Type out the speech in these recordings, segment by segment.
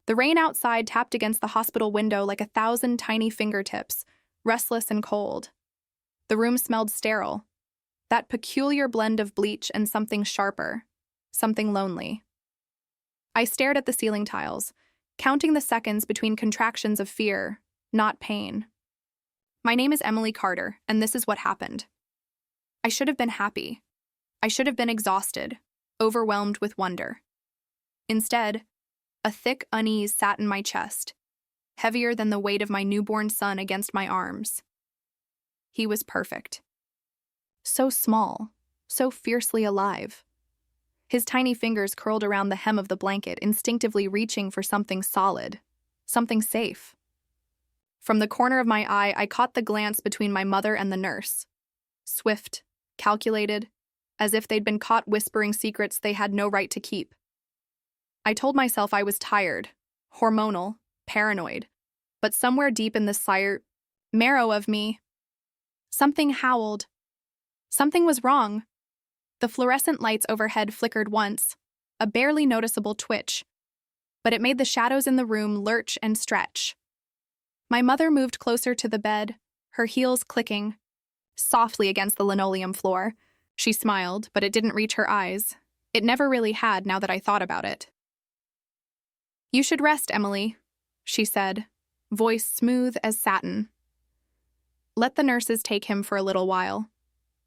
The rain outside tapped against the hospital window like 1,000 tiny fingertips, restless and cold. The room smelled sterile, that peculiar blend of bleach and something sharper, something lonely. I stared at the ceiling tiles, counting the seconds between contractions of fear, not pain. My name is Emily Carter, and this is what happened. I should have been happy. I should have been exhausted, overwhelmed with wonder. Instead, a thick unease sat in my chest, heavier than the weight of my newborn son against my arms. He was perfect. So small, so fiercely alive. His tiny fingers curled around the hem of the blanket, instinctively reaching for something solid, something safe. From the corner of my eye, I caught the glance between my mother and the nurse. Swift, calculated, as if they'd been caught whispering secrets they had no right to keep. I told myself I was tired, hormonal, paranoid, but somewhere deep in the marrow of me, something howled. Something was wrong. The fluorescent lights overhead flickered once, a barely noticeable twitch, but it made the shadows in the room lurch and stretch. My mother moved closer to the bed, her heels clicking, softly against the linoleum floor. She smiled, but it didn't reach her eyes. It never really had now that I thought about it. "You should rest, Emily," she said, voice smooth as satin. "Let the nurses take him for a little while.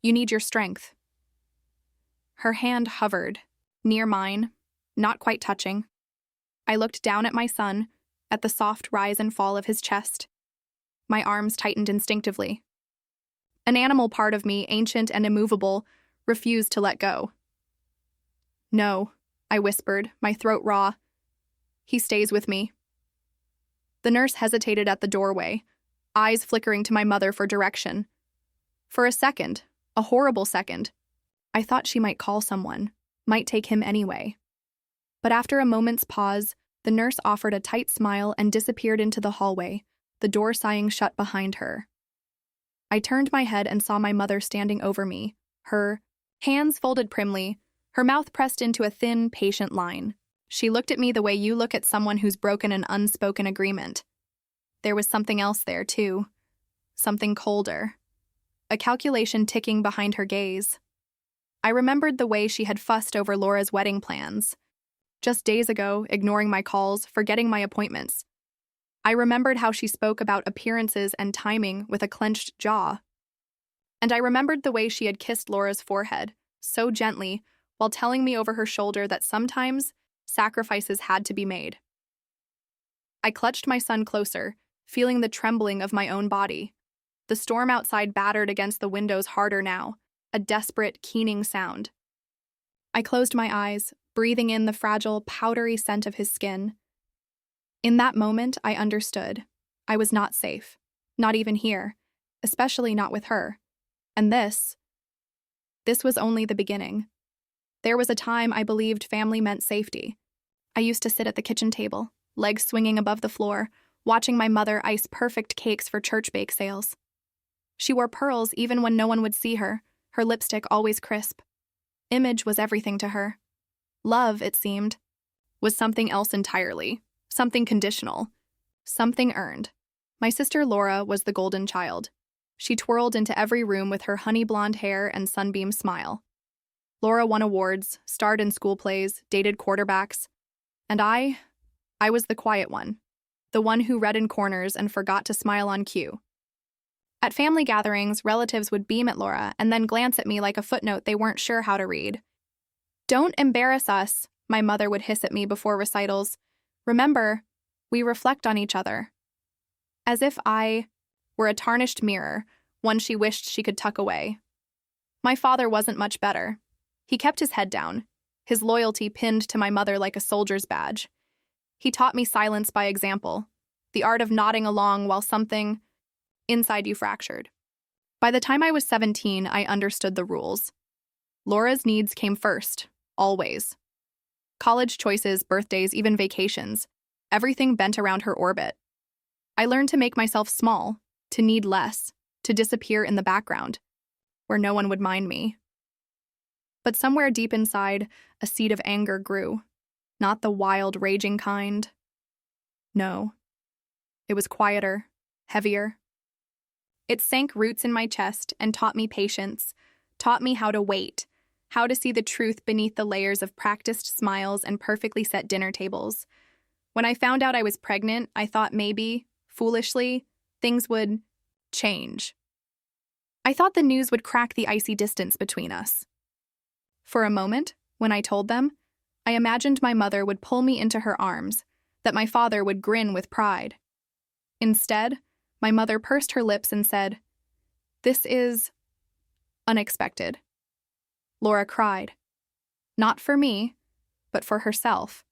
You need your strength." Her hand hovered, near mine, not quite touching. I looked down at my son, at the soft rise and fall of his chest. My arms tightened instinctively. An animal part of me, ancient and immovable, refused to let go. "No," I whispered, my throat raw. "He stays with me." The nurse hesitated at the doorway, eyes flickering to my mother for direction. For a second, a horrible second, I thought she might call someone, might take him anyway. But after a moment's pause, the nurse offered a tight smile and disappeared into the hallway, the door sighing shut behind her. I turned my head and saw my mother standing over me, her hands folded primly, her mouth pressed into a thin, patient line. She looked at me the way you look at someone who's broken an unspoken agreement. There was something else there, too. Something colder. A calculation ticking behind her gaze. I remembered the way she had fussed over Laura's wedding plans. Just days ago, ignoring my calls, forgetting my appointments. I remembered how she spoke about appearances and timing with a clenched jaw. And I remembered the way she had kissed Laura's forehead, so gently, while telling me over her shoulder that sometimes sacrifices had to be made. I clutched my son closer, feeling the trembling of my own body. The storm outside battered against the windows harder now, a desperate, keening sound. I closed my eyes, breathing in the fragile, powdery scent of his skin. In that moment, I understood. I was not safe, not even here, especially not with her. And this was only the beginning. There was a time I believed family meant safety. I used to sit at the kitchen table, legs swinging above the floor, watching my mother ice perfect cakes for church bake sales. She wore pearls even when no one would see her, her lipstick always crisp. Image was everything to her. Love, it seemed, was something else entirely, something conditional, something earned. My sister Laura was the golden child. She twirled into every room with her honey blonde hair and sunbeam smile. Laura won awards, starred in school plays, dated quarterbacks. And I was the quiet one, the one who read in corners and forgot to smile on cue. At family gatherings, relatives would beam at Laura and then glance at me like a footnote they weren't sure how to read. "Don't embarrass us," my mother would hiss at me before recitals. "Remember, we reflect on each other." As if I were a tarnished mirror, one she wished she could tuck away. My father wasn't much better. He kept his head down, his loyalty pinned to my mother like a soldier's badge. He taught me silence by example, the art of nodding along while something inside you fractured. By the time I was 17, I understood the rules. Laura's needs came first, always. College choices, birthdays, even vacations, everything bent around her orbit. I learned to make myself small, to need less, to disappear in the background, where no one would mind me. But somewhere deep inside, a seed of anger grew. Not the wild, raging kind. No. It was quieter, heavier. It sank roots in my chest and taught me patience, taught me how to wait, how to see the truth beneath the layers of practiced smiles and perfectly set dinner tables. When I found out I was pregnant, I thought maybe, foolishly, things would change. I thought the news would crack the icy distance between us. For a moment, when I told them, I imagined my mother would pull me into her arms, that my father would grin with pride. Instead, my mother pursed her lips and said, "This is unexpected." Laura cried. Not for me, but for herself.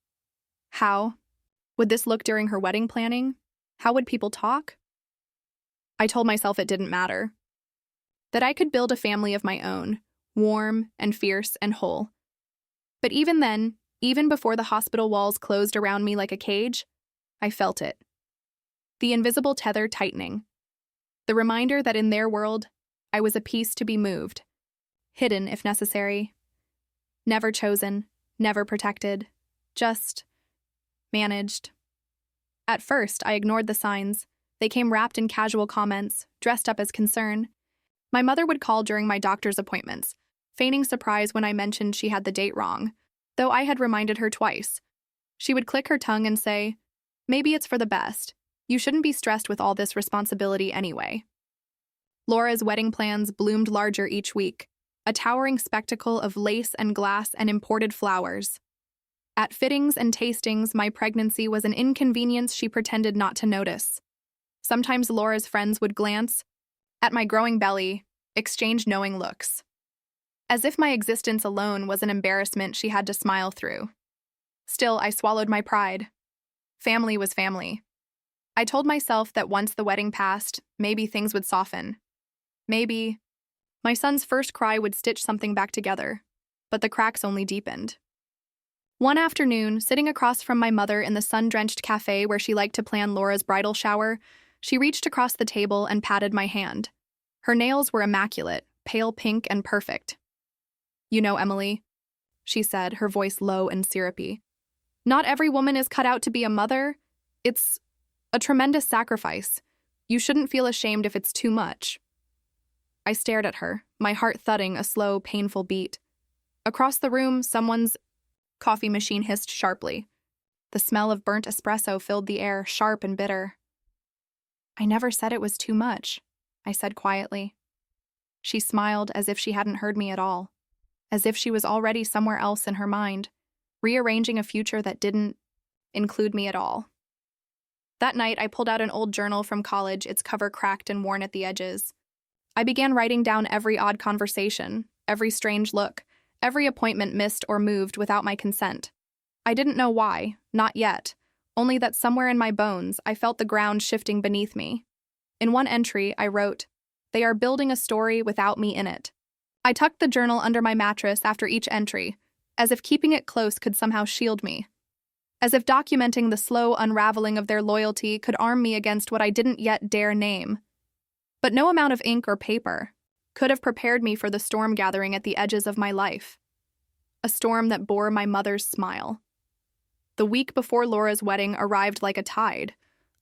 How would this look during her wedding planning? How would people talk? I told myself it didn't matter. That I could build a family of my own, warm and fierce and whole. But even then, even before the hospital walls closed around me like a cage, I felt it. The invisible tether tightening. The reminder that in their world, I was a piece to be moved. Hidden if necessary. Never chosen, never protected. Just managed. At first, I ignored the signs. They came wrapped in casual comments, dressed up as concern. My mother would call during my doctor's appointments, feigning surprise when I mentioned she had the date wrong, though I had reminded her twice. She would click her tongue and say, "Maybe it's for the best. You shouldn't be stressed with all this responsibility anyway." Laura's wedding plans bloomed larger each week, a towering spectacle of lace and glass and imported flowers. At fittings and tastings, my pregnancy was an inconvenience she pretended not to notice. Sometimes Laura's friends would glance at my growing belly, exchange knowing looks. As if my existence alone was an embarrassment she had to smile through. Still, I swallowed my pride. Family was family. I told myself that once the wedding passed, maybe things would soften. Maybe my son's first cry would stitch something back together, but the cracks only deepened. One afternoon, sitting across from my mother in the sun-drenched cafe where she liked to plan Laura's bridal shower, she reached across the table and patted my hand. Her nails were immaculate, pale pink and perfect. "You know, Emily," she said, her voice low and syrupy, "not every woman is cut out to be a mother. It's a tremendous sacrifice. You shouldn't feel ashamed if it's too much." I stared at her, my heart thudding a slow, painful beat. Across the room, someone's coffee machine hissed sharply. The smell of burnt espresso filled the air, sharp and bitter. "I never said it was too much," I said quietly. She smiled as if she hadn't heard me at all, as if she was already somewhere else in her mind, rearranging a future that didn't include me at all. That night, I pulled out an old journal from college, its cover cracked and worn at the edges. I began writing down every odd conversation, every strange look, every appointment missed or moved without my consent. I didn't know why, not yet, only that somewhere in my bones I felt the ground shifting beneath me. In one entry, I wrote, "They are building a story without me in it." I tucked the journal under my mattress after each entry, as if keeping it close could somehow shield me. As if documenting the slow unraveling of their loyalty could arm me against what I didn't yet dare name. But no amount of ink or paper could have prepared me for the storm gathering at the edges of my life. A storm that bore my mother's smile. The week before Laura's wedding arrived like a tide,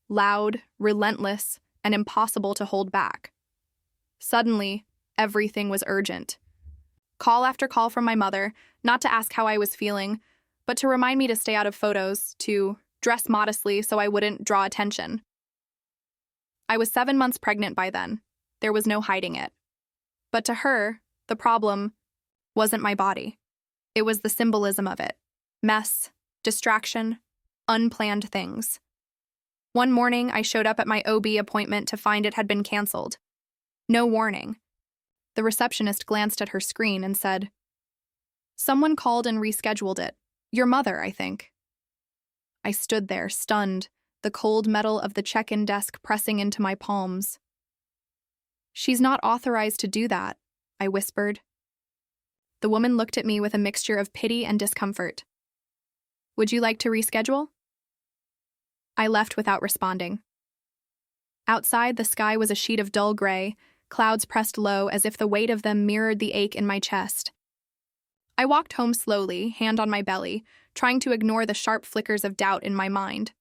loud, relentless, and impossible to hold back. Suddenly, everything was urgent. Call after call from my mother, not to ask how I was feeling, but to remind me to stay out of photos, to dress modestly so I wouldn't draw attention. I was 7 months pregnant by then. There was no hiding it. But to her, the problem wasn't my body. It was the symbolism of it. Mess, distraction, unplanned things. One morning, I showed up at my OB appointment to find it had been canceled. No warning. The receptionist glanced at her screen and said, "Someone called and rescheduled it. Your mother, I think." I stood there, stunned, the cold metal of the check-in desk pressing into my palms. "She's not authorized to do that," I whispered. The woman looked at me with a mixture of pity and discomfort. "Would you like to reschedule?" I left without responding. Outside, the sky was a sheet of dull gray, clouds pressed low as if the weight of them mirrored the ache in my chest. I walked home slowly, hand on my belly, trying to ignore the sharp flickers of doubt in my mind.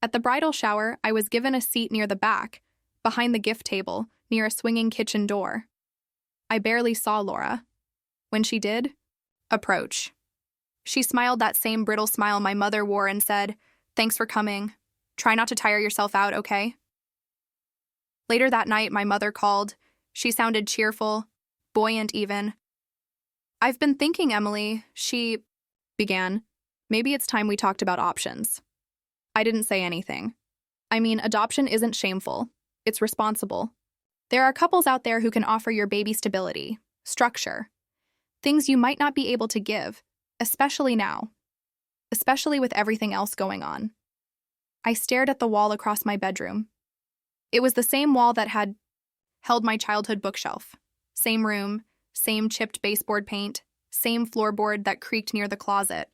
At the bridal shower, I was given a seat near the back, behind the gift table, near a swinging kitchen door. I barely saw Laura. When she did, approach. She smiled that same brittle smile my mother wore and said, "Thanks for coming. Try not to tire yourself out, okay?" Later that night, my mother called. She sounded cheerful, buoyant even. "I've been thinking, Emily," she began. "Maybe it's time we talked about options." I didn't say anything. I mean, adoption isn't shameful. It's responsible. There are couples out there who can offer your baby stability, structure, things you might not be able to give, especially now, especially with everything else going on. I stared at the wall across my bedroom. It was the same wall that had held my childhood bookshelf. Same room, same chipped baseboard paint, same floorboard that creaked near the closet.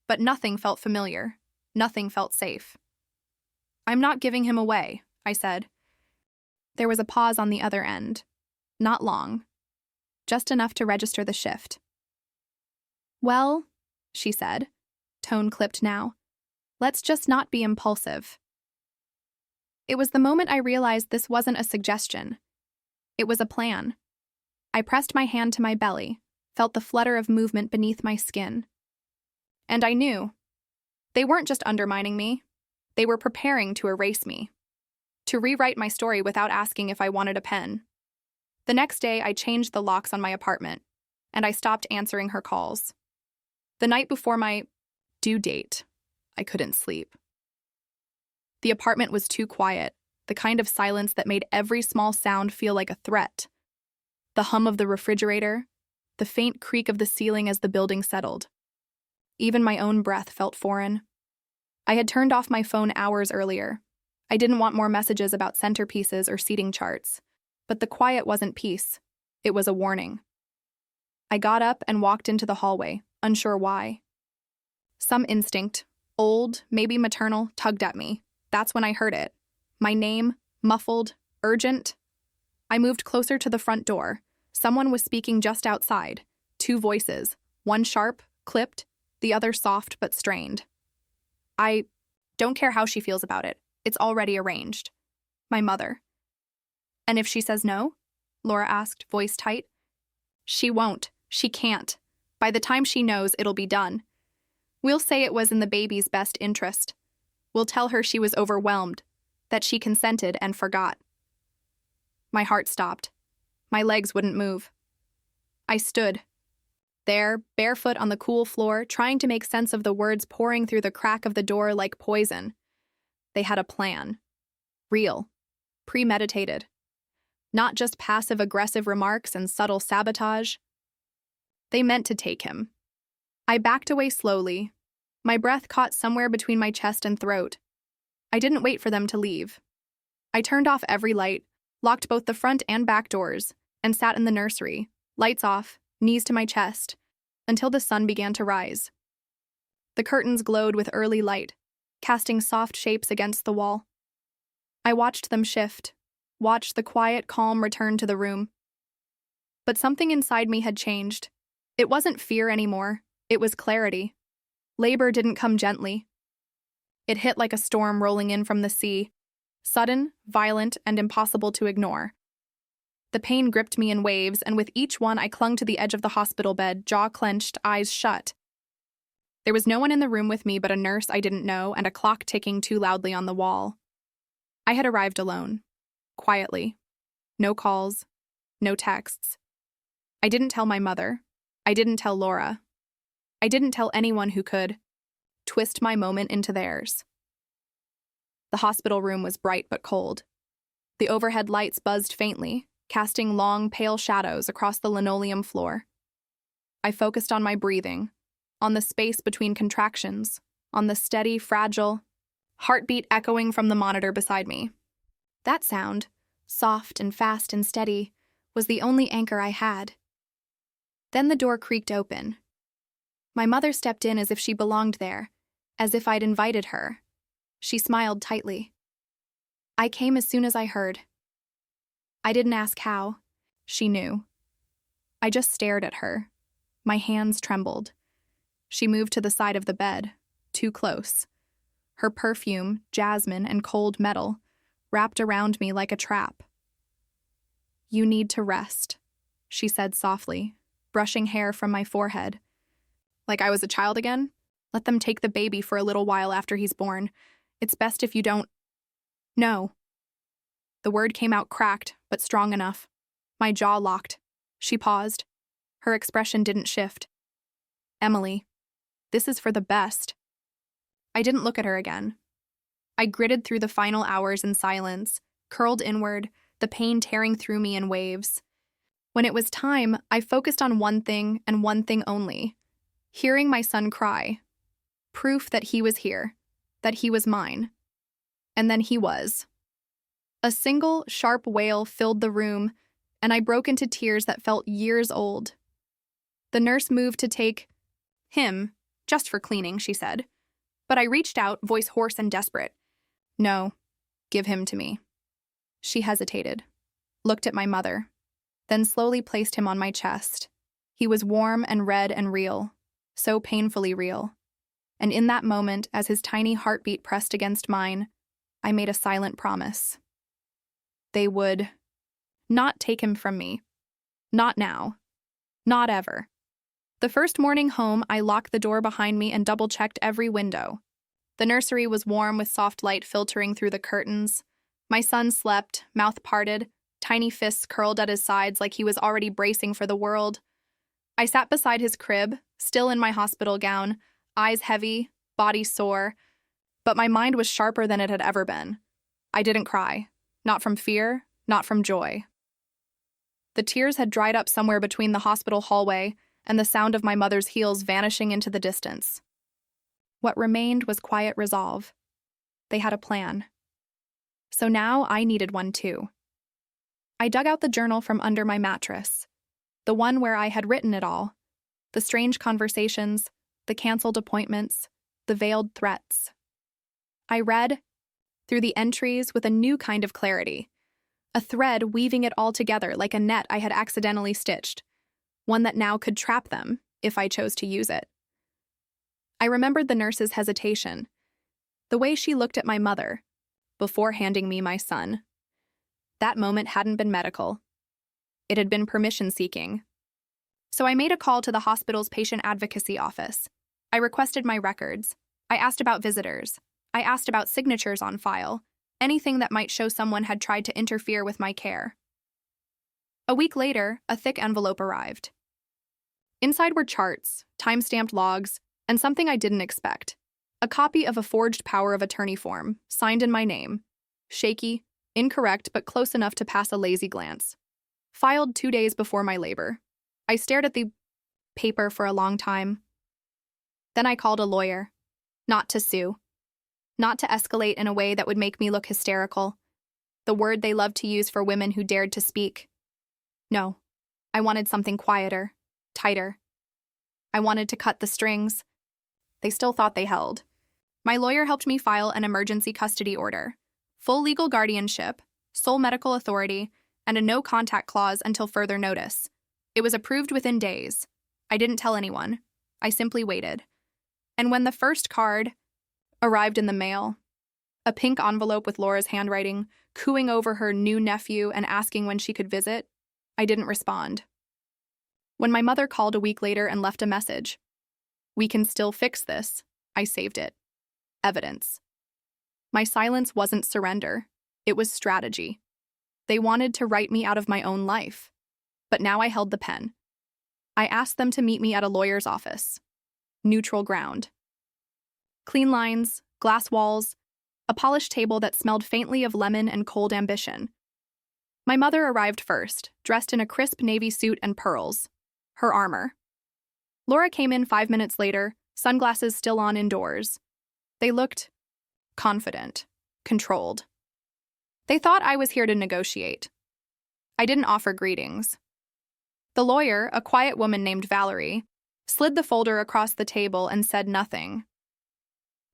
But nothing felt familiar. Nothing felt safe. "I'm not giving him away," I said. There was a pause on the other end. Not long. Just enough to register the shift. "Well," she said, tone clipped now, "let's just not be impulsive." It was the moment I realized this wasn't a suggestion. It was a plan. I pressed my hand to my belly, felt the flutter of movement beneath my skin. And I knew. They weren't just undermining me. They were preparing to erase me. To rewrite my story without asking if I wanted a pen. The next day, I changed the locks on my apartment, and I stopped answering her calls. The night before my due date, I couldn't sleep. The apartment was too quiet, the kind of silence that made every small sound feel like a threat. The hum of the refrigerator, the faint creak of the ceiling as the building settled. Even my own breath felt foreign. I had turned off my phone hours earlier. I didn't want more messages about centerpieces or seating charts. But the quiet wasn't peace. It was a warning. I got up and walked into the hallway, unsure why. Some instinct, old, maybe maternal, tugged at me. That's when I heard it. My name, muffled, urgent. I moved closer to the front door. Someone was speaking just outside. Two voices, one sharp, clipped, the other soft but strained. "I don't care how she feels about it. It's already arranged." My mother. "And if she says no?" Laura asked, voice tight. "She won't. She can't. By the time she knows, it'll be done. We'll say it was in the baby's best interest. We'll tell her she was overwhelmed, that she consented and forgot." My heart stopped. My legs wouldn't move. I stood there, barefoot on the cool floor, trying to make sense of the words pouring through the crack of the door like poison. They had a plan. Real. Premeditated. Not just passive-aggressive remarks and subtle sabotage. They meant to take him. I backed away slowly. My breath caught somewhere between my chest and throat. I didn't wait for them to leave. I turned off every light, locked both the front and back doors, and sat in the nursery, lights off, knees to my chest, until the sun began to rise. The curtains glowed with early light, casting soft shapes against the wall. I watched them shift, watched the quiet calm return to the room. But something inside me had changed. It wasn't fear anymore, it was clarity. Labor didn't come gently. It hit like a storm rolling in from the sea, sudden, violent, and impossible to ignore. The pain gripped me in waves, and with each one I clung to the edge of the hospital bed, jaw clenched, eyes shut. There was no one in the room with me but a nurse I didn't know and a clock ticking too loudly on the wall. I had arrived alone, quietly. No calls, no texts. I didn't tell my mother. I didn't tell Laura. I didn't tell anyone who could twist my moment into theirs. The hospital room was bright but cold. The overhead lights buzzed faintly, casting long, pale shadows across the linoleum floor. I focused on my breathing, on the space between contractions, on the steady, fragile heartbeat echoing from the monitor beside me. That sound, soft and fast and steady, was the only anchor I had. Then the door creaked open. My mother stepped in as if she belonged there, as if I'd invited her. She smiled tightly. I came as soon as I heard. I didn't ask how. She knew. I just stared at her. My hands trembled. She moved to the side of the bed, too close. her perfume, jasmine, and cold metal, wrapped around me like a trap. "You need to rest," she said softly, brushing hair from my forehead. Like I was a child again? Let them take the baby for a little while after he's born. It's best if you don't. No. The word came out cracked, but strong enough. My jaw locked. She paused. Her expression didn't shift. "Emily, this is for the best." I didn't look at her again. I gritted through the final hours in silence, curled inward, the pain tearing through me in waves. When it was time, I focused on one thing and one thing only: hearing my son cry. Proof that he was here, that he was mine. And then he was. A single, sharp wail filled the room, and I broke into tears that felt years old. The nurse moved to take him, just for cleaning, she said. But I reached out, voice hoarse and desperate. "No, give him to me." She hesitated, looked at my mother, then slowly placed him on my chest. He was warm and red and real, so painfully real. And in that moment, as his tiny heartbeat pressed against mine, I made a silent promise. They would not take him from me. Not now. Not ever. The first morning home, I locked the door behind me and double-checked every window. The nursery was warm with soft light filtering through the curtains. My son slept, mouth parted, tiny fists curled at his sides like he was already bracing for the world. I sat beside his crib, still in my hospital gown, eyes heavy, body sore, but my mind was sharper than it had ever been. I didn't cry, not from fear, not from joy. The tears had dried up somewhere between the hospital hallway and the sound of my mother's heels vanishing into the distance. What remained was quiet resolve. They had a plan. So now I needed one too. I dug out the journal from under my mattress, the one where I had written it all, the strange conversations, the canceled appointments, the veiled threats. I read through the entries with a new kind of clarity, a thread weaving it all together like a net I had accidentally stitched, one that now could trap them if I chose to use it. I remembered the nurse's hesitation, the way she looked at my mother before handing me my son. That moment hadn't been medical. It had been permission-seeking. So I made a call to the hospital's patient advocacy office. I requested my records. I asked about visitors. I asked about signatures on file, anything that might show someone had tried to interfere with my care. A week later, a thick envelope arrived. Inside were charts, time-stamped logs, and something I didn't expect. A copy of a forged power of attorney form, signed in my name. Shaky, incorrect, but close enough to pass a lazy glance. Filed 2 days before my labor. I stared at the paper for a long time. Then I called a lawyer. Not to sue. Not to escalate in a way that would make me look hysterical. The word they loved to use for women who dared to speak. No. I wanted something quieter, tighter. I wanted to cut the strings. They still thought they held. My lawyer helped me file an emergency custody order, full legal guardianship, sole medical authority, and a no-contact clause until further notice. It was approved within days. I didn't tell anyone. I simply waited. And when the first card arrived in the mail, a pink envelope with Laura's handwriting, cooing over her new nephew and asking when she could visit, I didn't respond. When my mother called a week later and left a message, "We can still fix this," I saved it. Evidence. My silence wasn't surrender. It was strategy. They wanted to write me out of my own life. But now I held the pen. I asked them to meet me at a lawyer's office. Neutral ground. Clean lines, glass walls, a polished table that smelled faintly of lemon and cold ambition. My mother arrived first, dressed in a crisp navy suit and pearls. Her armor. Laura came in 5 minutes later, sunglasses still on indoors. They looked confident, controlled. They thought I was here to negotiate. I didn't offer greetings. The lawyer, a quiet woman named Valerie, slid the folder across the table and said nothing.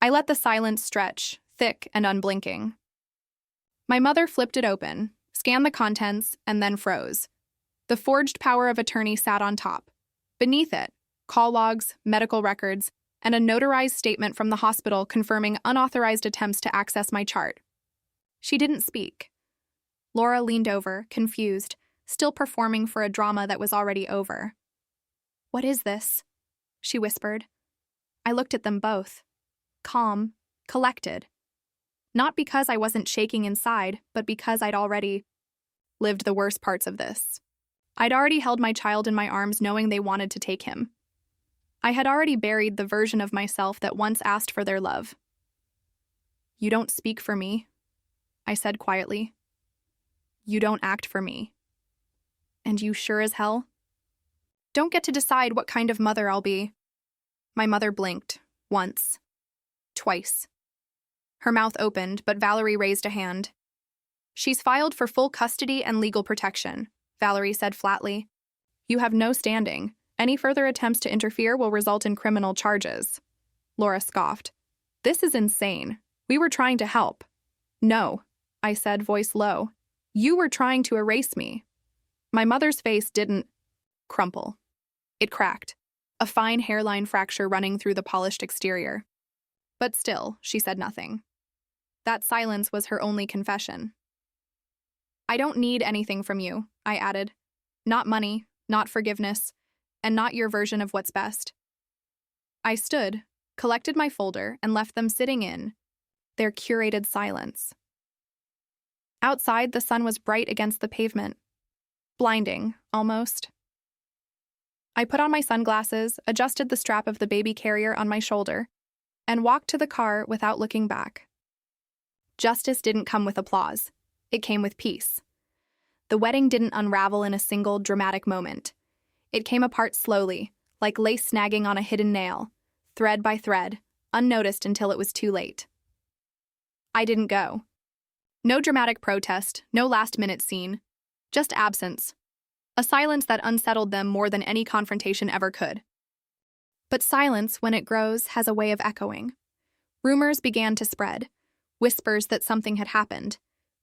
I let the silence stretch, thick and unblinking. My mother flipped it open, scanned the contents, and then froze. The forged power of attorney sat on top. Beneath it, call logs, medical records, and a notarized statement from the hospital confirming unauthorized attempts to access my chart. She didn't speak. Laura leaned over, confused, still performing for a drama that was already over. "What is this?" she whispered. I looked at them both. Calm, collected. Not because I wasn't shaking inside, but because I'd already lived the worst parts of this. I'd already held my child in my arms knowing they wanted to take him. I had already buried the version of myself that once asked for their love. "You don't speak for me," I said quietly. "You don't act for me. And you sure as hell don't get to decide what kind of mother I'll be." My mother blinked, once, twice. Her mouth opened, but Valerie raised a hand. "She's filed for full custody and legal protection," Valerie said flatly. "You have no standing. Any further attempts to interfere will result in criminal charges." Laura scoffed. "This is insane. We were trying to help." "No," I said, voice low. "You were trying to erase me." My mother's face didn't crumple. It cracked, a fine hairline fracture running through the polished exterior. But still, she said nothing. That silence was her only confession. "I don't need anything from you," I added. "Not money, not forgiveness, and not your version of what's best." I stood, collected my folder, and left them sitting in their curated silence. Outside, the sun was bright against the pavement. Blinding, almost. I put on my sunglasses, adjusted the strap of the baby carrier on my shoulder, and walked to the car without looking back. Justice didn't come with applause. It came with peace. The wedding didn't unravel in a single dramatic moment. It came apart slowly, like lace snagging on a hidden nail, thread by thread, unnoticed until it was too late. I didn't go. No dramatic protest, no last-minute scene. Just absence. A silence that unsettled them more than any confrontation ever could. But silence, when it grows, has a way of echoing. Rumors began to spread. Whispers that something had happened.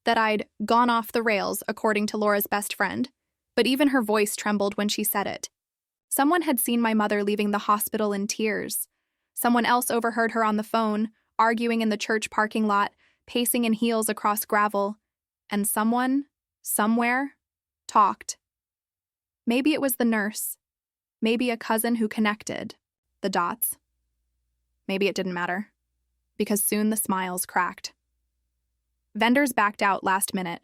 That I'd gone off the rails, according to Laura's best friend. But even her voice trembled when she said it. Someone had seen my mother leaving the hospital in tears. Someone else overheard her on the phone, arguing in the church parking lot, pacing in heels across gravel. And someone, somewhere, talked. Maybe it was the nurse. Maybe a cousin who connected the dots. Maybe it didn't matter, because soon the smiles cracked. Vendors backed out last minute.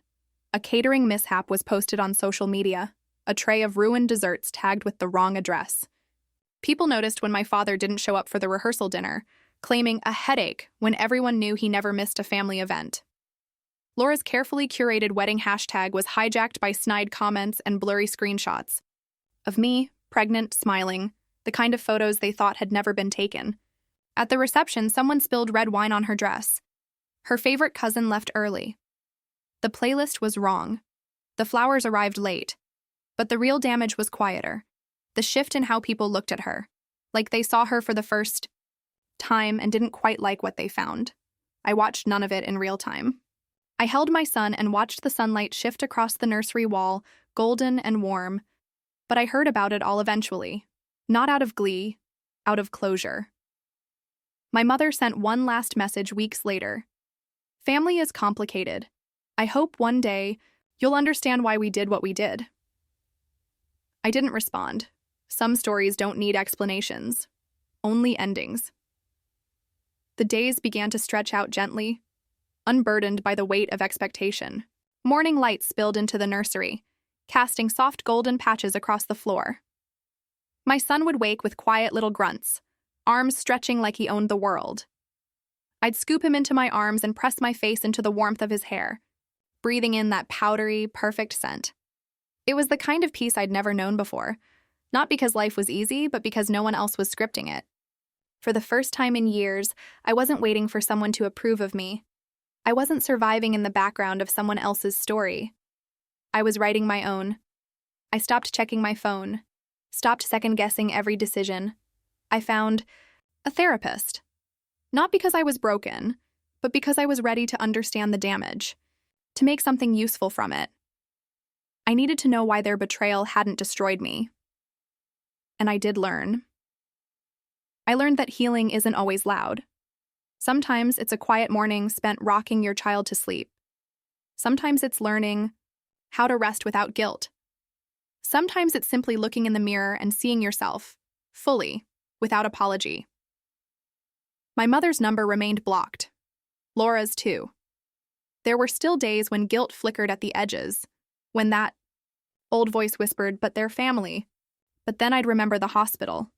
A catering mishap was posted on social media, a tray of ruined desserts tagged with the wrong address. People noticed when my father didn't show up for the rehearsal dinner, claiming a headache when everyone knew he never missed a family event. Laura's carefully curated wedding hashtag was hijacked by snide comments and blurry screenshots of me, pregnant, smiling, the kind of photos they thought had never been taken. At the reception, someone spilled red wine on her dress. Her favorite cousin left early. The playlist was wrong. The flowers arrived late. But the real damage was quieter. The shift in how people looked at her. Like they saw her for the first time and didn't quite like what they found. I watched none of it in real time. I held my son and watched the sunlight shift across the nursery wall, golden and warm. But I heard about it all eventually. Not out of glee, out of closure. My mother sent one last message weeks later. "Family is complicated. I hope one day you'll understand why we did what we did." I didn't respond. Some stories don't need explanations, only endings. The days began to stretch out gently, unburdened by the weight of expectation. Morning light spilled into the nursery, casting soft golden patches across the floor. My son would wake with quiet little grunts, arms stretching like he owned the world. I'd scoop him into my arms and press my face into the warmth of his hair, breathing in that powdery, perfect scent. It was the kind of peace I'd never known before, not because life was easy, but because no one else was scripting it. For the first time in years, I wasn't waiting for someone to approve of me. I wasn't surviving in the background of someone else's story. I was writing my own. I stopped checking my phone, stopped second-guessing every decision. I found a therapist. Not because I was broken, but because I was ready to understand the damage, to make something useful from it. I needed to know why their betrayal hadn't destroyed me. And I did learn. I learned that healing isn't always loud. Sometimes it's a quiet morning spent rocking your child to sleep. Sometimes it's learning how to rest without guilt. Sometimes it's simply looking in the mirror and seeing yourself, fully, without apology. My mother's number remained blocked. Laura's too. There were still days when guilt flickered at the edges, when that old voice whispered, "But they're family." But then I'd remember the hospital,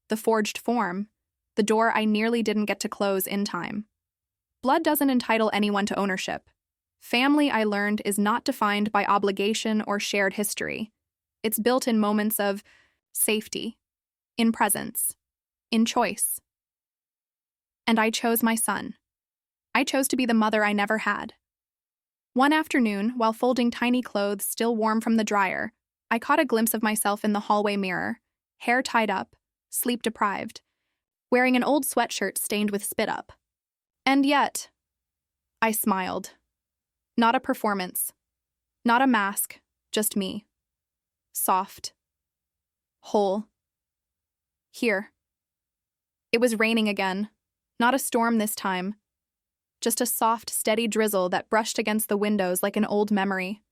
the forged form, the door I nearly didn't get to close in time. Blood doesn't entitle anyone to ownership. Family, I learned, is not defined by obligation or shared history. It's built in moments of safety, in presence, in choice. And I chose my son. I chose to be the mother I never had. One afternoon, while folding tiny clothes still warm from the dryer, I caught a glimpse of myself in the hallway mirror, hair tied up, sleep-deprived, wearing an old sweatshirt stained with spit-up. And yet, I smiled. Not a performance. Not a mask, just me. Soft. Whole. Here. It was raining again. Not a storm this time. Just a soft, steady drizzle that brushed against the windows like an old memory.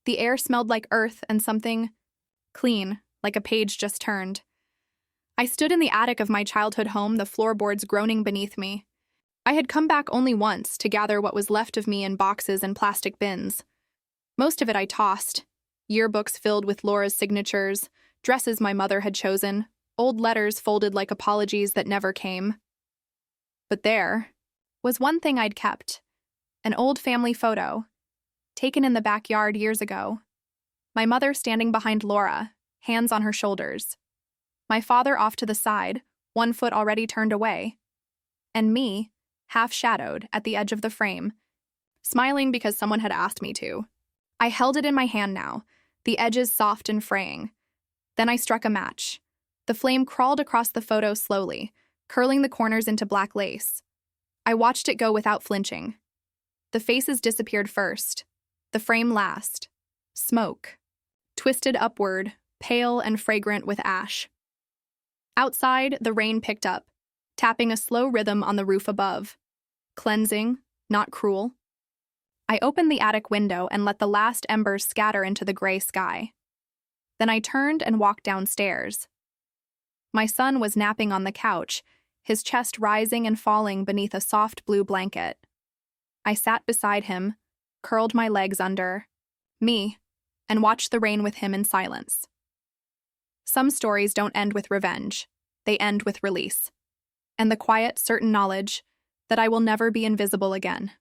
The air smelled like earth and something clean, like a page just turned. I stood in the attic of my childhood home, the floorboards groaning beneath me. I had come back only once to gather what was left of me in boxes and plastic bins. Most of it I tossed. Yearbooks filled with Laura's signatures, dresses my mother had chosen, old letters folded like apologies that never came. But there was one thing I'd kept, an old family photo, taken in the backyard years ago. My mother standing behind Laura, hands on her shoulders. My father off to the side, one foot already turned away. And me, half-shadowed at the edge of the frame, smiling because someone had asked me to. I held it in my hand now, the edges soft and fraying. Then I struck a match. The flame crawled across the photo slowly, curling the corners into black lace. I watched it go without flinching. The faces disappeared first, the frame last. Smoke. Twisted upward, pale and fragrant with ash. Outside, the rain picked up, tapping a slow rhythm on the roof above. Cleansing, not cruel. I opened the attic window and let the last embers scatter into the gray sky. Then I turned and walked downstairs. My son was napping on the couch, his chest rising and falling beneath a soft blue blanket. I sat beside him, curled my legs under me, and watched the rain with him in silence. Some stories don't end with revenge, they end with release. And the quiet, certain knowledge that I will never be invisible again.